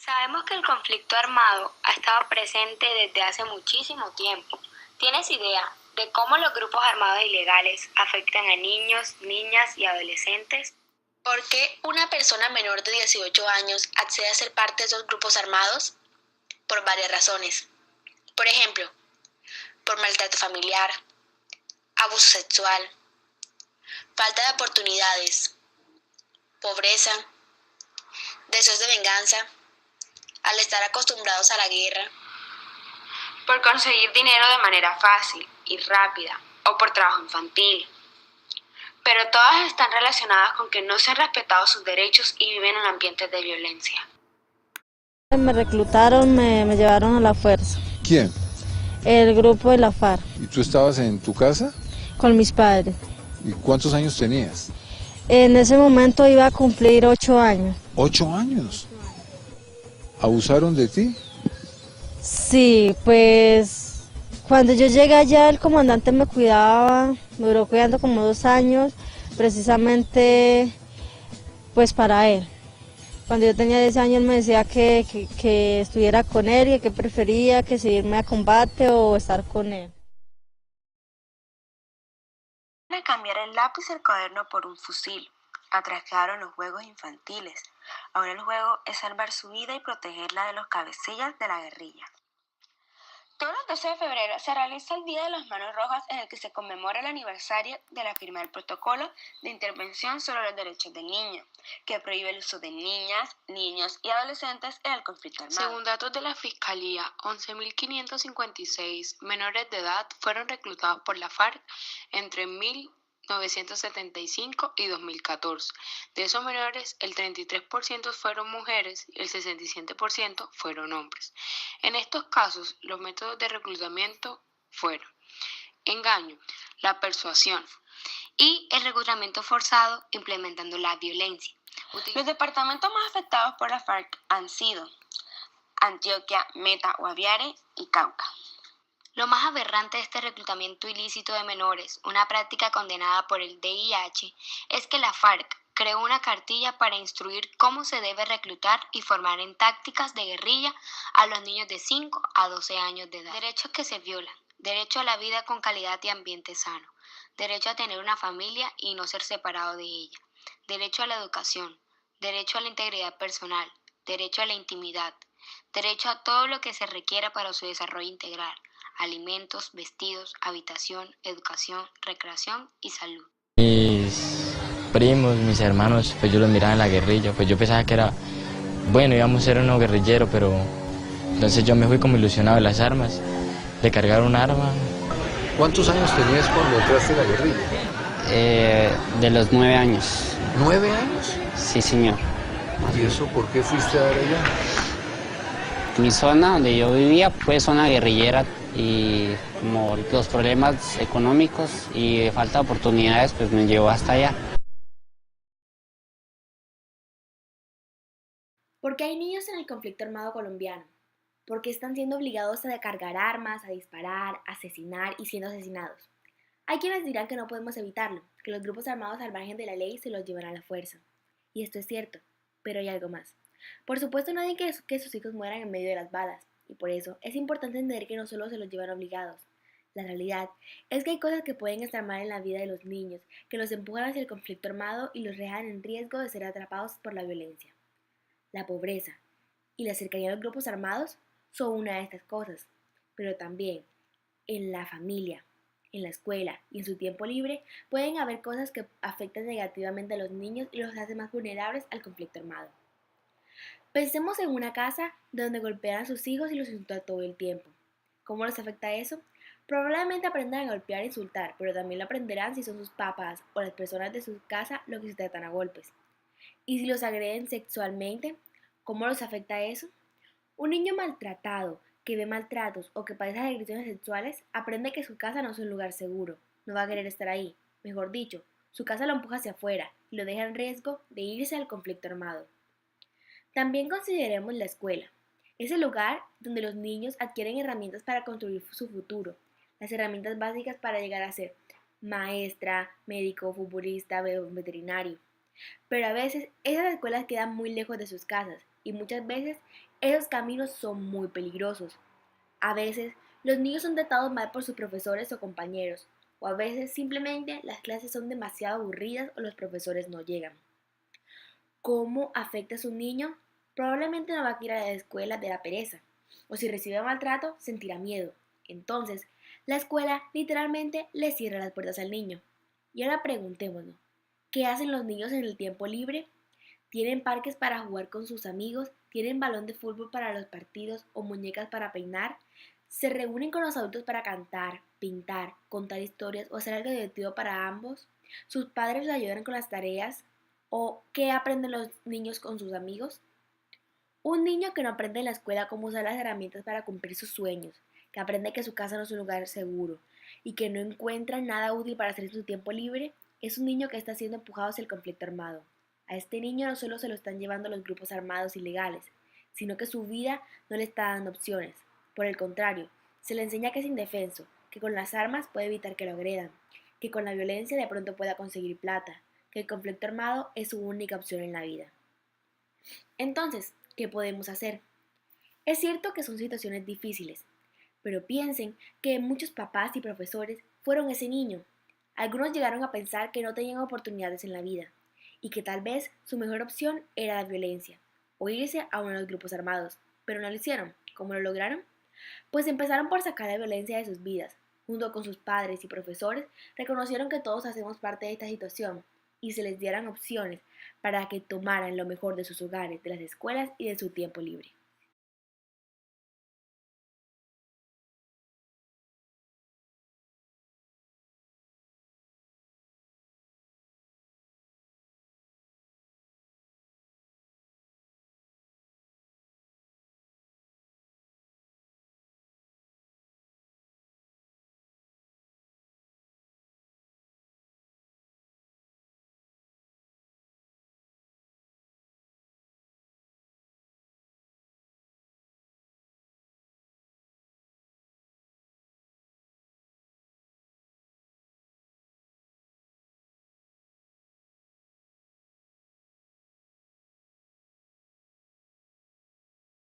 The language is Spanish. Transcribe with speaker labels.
Speaker 1: Sabemos que el conflicto armado ha estado presente desde hace muchísimo tiempo. ¿Tienes idea de cómo los grupos armados ilegales afectan a niños, niñas y adolescentes?
Speaker 2: ¿Por qué una persona menor de 18 años accede a ser parte de esos grupos armados? Por varias razones. Por ejemplo, por maltrato familiar, abuso sexual, falta de oportunidades, pobreza, deseos de venganza, al estar acostumbrados a la guerra,
Speaker 1: Por conseguir dinero de manera fácil y rápida o por trabajo infantil. Pero todas están relacionadas con que no se han respetado sus derechos y viven en ambientes de violencia.
Speaker 3: Me reclutaron, me llevaron a la fuerza,
Speaker 4: ¿Quién?
Speaker 3: el grupo de la FARC,
Speaker 4: ¿Y tú estabas en tu casa?
Speaker 3: con mis padres.
Speaker 4: ¿Y cuántos años tenías?
Speaker 3: En ese momento iba a cumplir 8 años.
Speaker 4: 8 años. ¿Abusaron de ti?
Speaker 3: Sí, pues cuando yo llegué allá el comandante me cuidaba, me duró cuidando como 2 años, precisamente pues para él. Cuando yo tenía 10 años me decía que estuviera con él y que prefería que si irme a combate o estar con él.
Speaker 5: A cambiar el lápiz y el cuaderno por un fusil. Atrasaron los juegos infantiles. Ahora el juego es salvar su vida y protegerla de los cabecillas de la guerrilla. Todos los 12 de febrero se realiza el Día de las Manos Rojas, en el que se conmemora el aniversario de la firma del Protocolo de Intervención sobre los Derechos del Niño, que prohíbe el uso de niñas, niños y adolescentes en el conflicto armado.
Speaker 1: Según datos de la Fiscalía, 11.556 menores de edad fueron reclutados por la FARC entre 1975 y 2014. De esos menores, el 33% fueron mujeres y el 67% fueron hombres. En estos casos, los métodos de reclutamiento fueron engaño, la persuasión
Speaker 2: y el reclutamiento forzado implementando la violencia.
Speaker 5: Los departamentos más afectados por la FARC han sido Antioquia, Meta, Guaviare y Cauca.
Speaker 2: Lo más aberrante de este reclutamiento ilícito de menores, una práctica condenada por el DIH, es que la FARC creó una cartilla para instruir cómo se debe reclutar y formar en tácticas de guerrilla a los niños de 5 a 12 años de edad. Derechos que se violan: derecho a la vida con calidad y ambiente sano, derecho a tener una familia y no ser separado de ella, derecho a la educación, derecho a la integridad personal, derecho a la intimidad, derecho a todo lo que se requiera para su desarrollo integral: alimentos, vestidos, habitación, educación, recreación y salud.
Speaker 6: Mis primos, mis hermanos, pues yo los miraba en la guerrilla, pues yo pensaba que era, bueno, íbamos a ser unos guerrilleros, pero entonces yo me fui como ilusionado de las armas, de cargar un arma.
Speaker 4: ¿Cuántos años tenías cuando entraste a la guerrilla?
Speaker 7: De los 9 años.
Speaker 4: ¿9 años?
Speaker 7: Sí, señor.
Speaker 4: ¿Y eso por qué fuiste a dar allá?
Speaker 7: Mi zona donde yo vivía fue zona guerrillera y como los problemas económicos y de falta de oportunidades pues me llevó hasta allá.
Speaker 8: ¿Por qué hay niños en el conflicto armado colombiano? ¿Por qué están siendo obligados a cargar armas, a disparar, a asesinar y siendo asesinados? Hay quienes dirán que no podemos evitarlo, que los grupos armados al margen de la ley se los llevan a la fuerza. Y esto es cierto, pero hay algo más. Por supuesto nadie quiere que sus hijos mueran en medio de las balas, y por eso es importante entender que no solo se los llevan obligados. La realidad es que hay cosas que pueden estar mal en la vida de los niños, que los empujan hacia el conflicto armado y los dejan en riesgo de ser atrapados por la violencia. La pobreza y la cercanía a los grupos armados son una de estas cosas, pero también en la familia, en la escuela y en su tiempo libre pueden haber cosas que afectan negativamente a los niños y los hacen más vulnerables al conflicto armado. Pensemos en una casa donde golpean a sus hijos y los insultan todo el tiempo. ¿Cómo les afecta eso? Probablemente aprendan a golpear e insultar, pero también lo aprenderán si son sus papás o las personas de su casa los que se tratan a golpes. ¿Y si los agreden sexualmente? ¿Cómo los afecta eso? Un niño maltratado, que ve maltratos o que padece agresiones sexuales, aprende que su casa no es un lugar seguro, no va a querer estar ahí. Mejor dicho, su casa lo empuja hacia afuera y lo deja en riesgo de irse al conflicto armado. También consideremos la escuela. Es el lugar donde los niños adquieren herramientas para construir su futuro, las herramientas básicas para llegar a ser maestra, médico, futbolista, veterinario. Pero a veces esas escuelas quedan muy lejos de sus casas y muchas veces esos caminos son muy peligrosos. A veces los niños son tratados mal por sus profesores o compañeros, o a veces simplemente las clases son demasiado aburridas o los profesores no llegan. ¿Cómo afecta a su niño? Probablemente no va a ir a la escuela de la pereza, o si recibe maltrato, sentirá miedo. Entonces, la escuela literalmente le cierra las puertas al niño. Y ahora preguntémonos, ¿qué hacen los niños en el tiempo libre? ¿Tienen parques para jugar con sus amigos? ¿Tienen balón de fútbol para los partidos o muñecas para peinar? ¿Se reúnen con los adultos para cantar, pintar, contar historias o hacer algo divertido para ambos? ¿Sus padres les ayudan con las tareas? ¿O qué aprenden los niños con sus amigos? Un niño que no aprende en la escuela cómo usar las herramientas para cumplir sus sueños, que aprende que su casa no es un lugar seguro y que no encuentra nada útil para hacer en su tiempo libre, es un niño que está siendo empujado hacia el conflicto armado. A este niño no solo se lo están llevando los grupos armados ilegales, sino que su vida no le está dando opciones. Por el contrario, se le enseña que es indefenso, que con las armas puede evitar que lo agredan, que con la violencia de pronto pueda conseguir plata, que el conflicto armado es su única opción en la vida. Entonces, ¿qué podemos hacer? Es cierto que son situaciones difíciles, pero piensen que muchos papás y profesores fueron ese niño. Algunos llegaron a pensar que no tenían oportunidades en la vida y que tal vez su mejor opción era la violencia o irse a uno de los grupos armados, pero no lo hicieron. ¿Cómo lo lograron? Pues empezaron por sacar la violencia de sus vidas. Junto con sus padres y profesores, reconocieron que todos hacemos parte de esta situación y se les dieran opciones para que tomaran lo mejor de sus hogares, de las escuelas y de su tiempo libre.